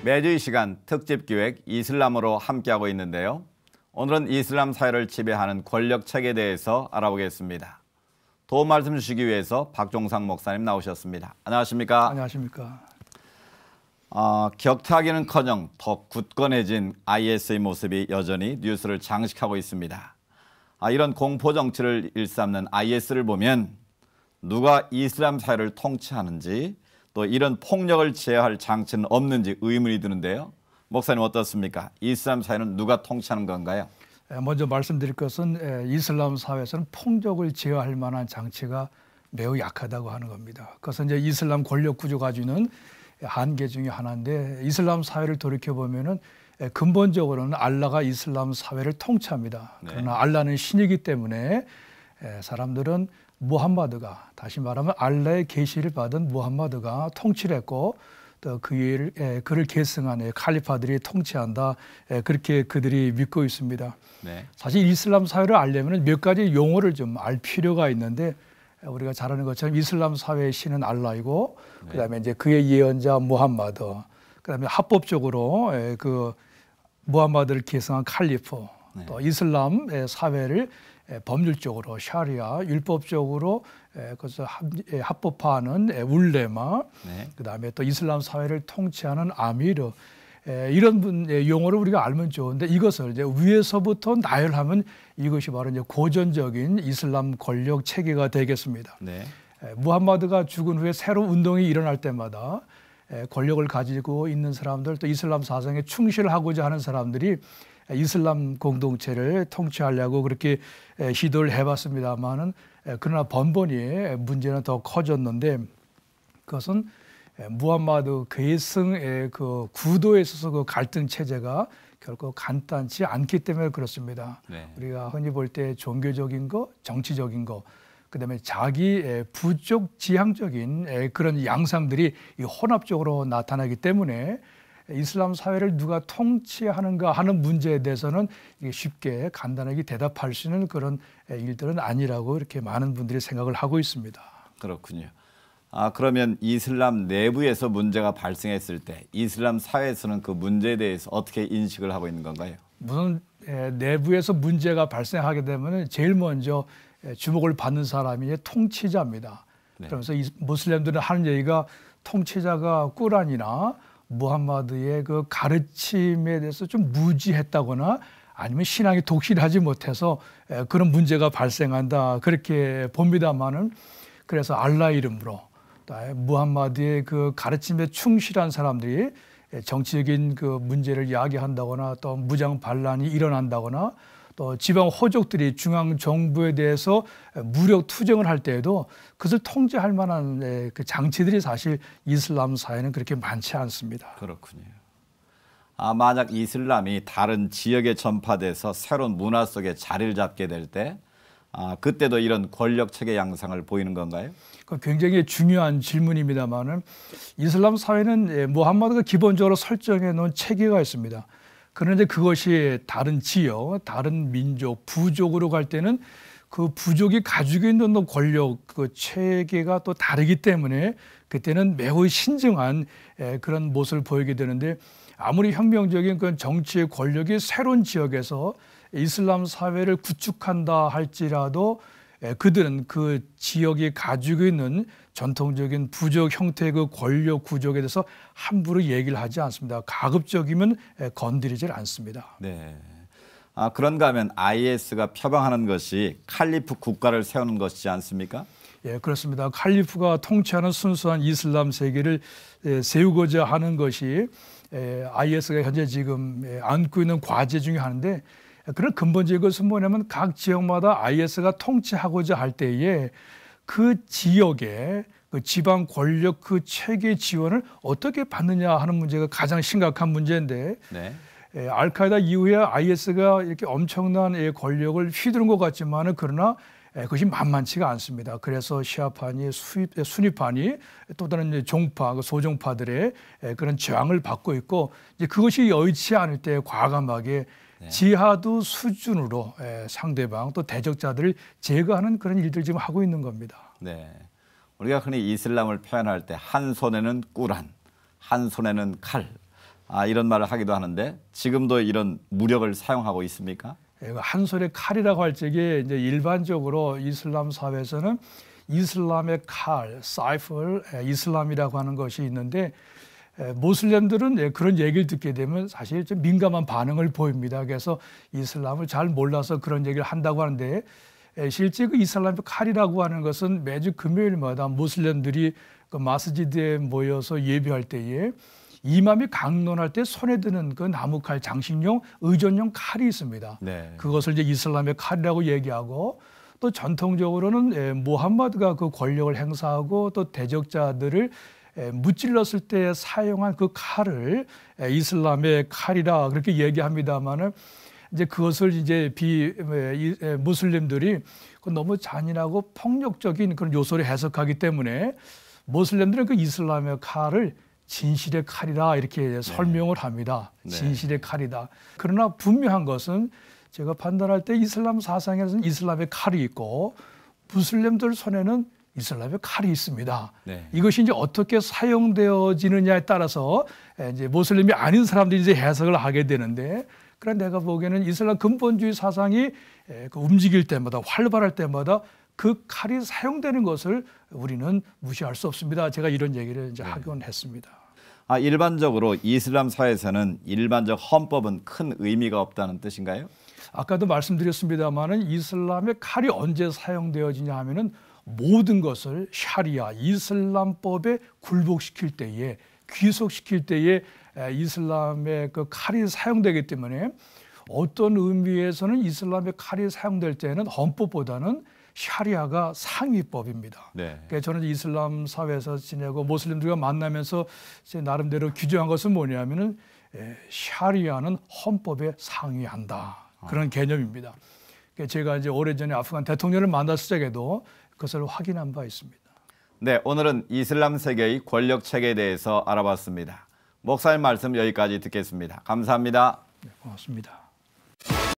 매주 이 시간 특집기획 이슬람으로 함께하고 있는데요. 오늘은 이슬람 사회를 지배하는 권력체계에 대해서 알아보겠습니다. 도움 말씀 주시기 위해서 박종상 목사님 나오셨습니다. 안녕하십니까? 안녕하십니까? 격퇴하기는커녕 더 굳건해진 IS의 모습이 여전히 뉴스를 장식하고 있습니다. 이런 공포 정치를 일삼는 IS를 보면 누가 이슬람 사회를 통치하는지 또 이런 폭력을 제어할 장치는 없는지 의문이 드는데요. 목사님 어떻습니까? 이슬람 사회는 누가 통치하는 건가요? 먼저 말씀드릴 것은 이슬람 사회에서는 폭력을 제어할 만한 장치가 매우 약하다고 하는 겁니다. 그것은 이제 이슬람 권력 구조가 가지고 있는 한계 중에 하나인데, 이슬람 사회를 돌이켜보면은 근본적으로는 알라가 이슬람 사회를 통치합니다. 네. 그러나 알라는 신이기 때문에 사람들은 무함마드가, 다시 말하면 알라의 계시를 받은 무함마드가 통치를 했고, 또 그를 계승한 칼리파들이 통치한다, 그렇게 그들이 믿고 있습니다. 네. 사실 이슬람 사회를 알려면 몇 가지 용어를 좀 알 필요가 있는데, 우리가 잘 아는 것처럼 이슬람 사회의 신은 알라이고, 네. 그다음에 이제 그의 예언자 무함마드, 그다음에 합법적으로 그 무함마드를 계승한 칼리프, 네. 또 이슬람 사회를 법률적으로 샤리아, 율법적으로 그래서 합법화하는 울레마, 네. 그다음에 또 이슬람 사회를 통치하는 아미르, 이런 용어를 우리가 알면 좋은데, 이것을 이제 위에서부터 나열하면 이것이 바로 이제 고전적인 이슬람 권력 체계가 되겠습니다. 네. 무함마드가 죽은 후에 새로운 운동이 일어날 때마다 권력을 가지고 있는 사람들, 또 이슬람 사상에 충실하고자 하는 사람들이 이슬람 공동체를 통치하려고 그렇게 시도를 해봤습니다만은, 그러나 번번이 문제는 더 커졌는데, 그것은 무함마드 계승의 그 구도에 있어서 그 갈등 체제가 결코 간단치 않기 때문에 그렇습니다. 네. 우리가 흔히 볼 때 종교적인 거, 정치적인 거, 그다음에 자기 부족 지향적인 그런 양상들이 혼합적으로 나타나기 때문에 이슬람 사회를 누가 통치하는가 하는 문제에 대해서는 쉽게 간단하게 대답할 수 있는 그런 일들은 아니라고 이렇게 많은 분들이 생각을 하고 있습니다. 그렇군요. 그러면 이슬람 내부에서 문제가 발생했을 때 이슬람 사회에서는 그 문제에 대해서 어떻게 인식을 하고 있는 건가요? 무슨 내부에서 문제가 발생하게 되면 제일 먼저 주목을 받는 사람이 통치자입니다. 네. 그러면서 무슬림들은 하는 얘기가 통치자가 꾸란이나 무함마드의 그 가르침에 대해서 좀 무지했다거나 아니면 신앙이 독실하지 못해서 그런 문제가 발생한다, 그렇게 봅니다만은, 그래서 알라 이름으로 무함마드의 그 가르침에 충실한 사람들이 정치적인 그 문제를 이야기한다거나 또 무장 반란이 일어난다거나 또 지방 호족들이 중앙 정부에 대해서 무력 투쟁을 할 때에도 그것을 통제할 만한 그 장치들이 사실 이슬람 사회는 그렇게 많지 않습니다. 그렇군요. 만약 이슬람이 다른 지역에 전파돼서 새로운 문화 속에 자리를 잡게 될 때 그때도 이런 권력 체계 양상을 보이는 건가요? 굉장히 중요한 질문입니다만은, 이슬람 사회는 무함마드가 기본적으로 설정해 놓은 체계가 있습니다. 그런데 그것이 다른 지역, 다른 민족, 부족으로 갈 때는 그 부족이 가지고 있는 권력, 그 체계가 또 다르기 때문에 그때는 매우 신중한 그런 모습을 보이게 되는데, 아무리 혁명적인 그런 정치의 권력이 새로운 지역에서 이슬람 사회를 구축한다 할지라도 그들은 그 지역이 가지고 있는 전통적인 부족 형태의 그 권력 구조에 대해서 함부로 얘기를 하지 않습니다. 가급적이면 건드리질 않습니다. 네. 그런가 하면 IS가 표방하는 것이 칼리프 국가를 세우는 것이지 않습니까? 예, 그렇습니다. 칼리프가 통치하는 순수한 이슬람 세계를 세우고자 하는 것이 IS가 현재 지금 안고 있는 과제 중에 하나인데, 그런 근본적인 것은 뭐냐면 각 지역마다 IS가 통치하고자 할 때에 그 지역의 그 지방 권력 그 체계 지원을 어떻게 받느냐 하는 문제가 가장 심각한 문제인데, 네. 알카에다 이후에 IS가 이렇게 엄청난 권력을 휘두른 것 같지만은, 그러나 그것이 만만치가 않습니다. 그래서 시아파니, 수니파니, 또 다른 종파, 소종파들의 그런 저항을 받고 있고, 이제 그것이 여의치 않을 때 과감하게 네. 지하드 수준으로 상대방 또 대적자들을 제거하는 그런 일들 지금 하고 있는 겁니다. 네, 우리가 흔히 이슬람을 표현할 때 한 손에는 꾸란, 한 손에는 칼, 이런 말을 하기도 하는데 지금도 이런 무력을 사용하고 있습니까? 한 손에 칼이라고 할 적에 이제 일반적으로 이슬람 사회에서는 이슬람의 칼, 사이프를 이슬람이라고 하는 것이 있는데 모슬렘들은 그런 얘기를 듣게 되면 사실 좀 민감한 반응을 보입니다. 그래서 이슬람을 잘 몰라서 그런 얘기를 한다고 하는데 실제 그 이슬람의 칼이라고 하는 것은 매주 금요일마다 모슬렘들이 그 마스지드에 모여서 예배할 때에 이맘이 강론할 때 손에 드는 그 나무칼, 장식용, 의전용 칼이 있습니다. 네. 그것을 이제 이슬람의 칼이라고 얘기하고 또 전통적으로는 무함마드가 그 권력을 행사하고 또 대적자들을 무찔렀을 때 사용한 그 칼을 이슬람의 칼이라 그렇게 얘기합니다만은 이제 그것을 이제 무슬림들이 너무 잔인하고 폭력적인 그런 요소를 해석하기 때문에 모슬렘들은 그 이슬람의 칼을 진실의 칼이다 이렇게 설명을 합니다. 진실의 칼이다. 그러나 분명한 것은 제가 판단할 때 이슬람 사상에서는 이슬람의 칼이 있고 무슬림들 손에는 이슬람의 칼이 있습니다. 네. 이것이 이제 어떻게 사용되어지느냐에 따라서 이제 모슬림이 아닌 사람들이 이제 해석을 하게 되는데, 그러나 내가 보기에는 이슬람 근본주의 사상이 움직일 때마다 활발할 때마다 그 칼이 사용되는 것을 우리는 무시할 수 없습니다. 제가 이런 얘기를 이제 하곤 했습니다. 일반적으로 이슬람 사회에서는 일반적 헌법은 큰 의미가 없다는 뜻인가요? 아까도 말씀드렸습니다마는 이슬람의 칼이 언제 사용되어지냐 하면은 모든 것을 샤리아, 이슬람법에 굴복시킬 때에, 귀속시킬 때에 이슬람의 그 칼이 사용되기 때문에 어떤 의미에서는 이슬람의 칼이 사용될 때는 헌법보다는 샤리아가 상위법입니다. 네. 그러니까 저는 이슬람 사회에서 지내고 모슬림들과 만나면서 제 나름대로 규정한 것은 뭐냐면은 샤리아는 헌법에 상위한다. 그런 개념입니다. 그러니까 제가 이제 오래전에 아프간 대통령을 만났을 적에도 그것을 확인한 바 있습니다. 네, 오늘은 이슬람 세계의 권력 체계에 대해서 알아봤습니다. 목사님 말씀 여기까지 듣겠습니다. 감사합니다. 네, 고맙습니다.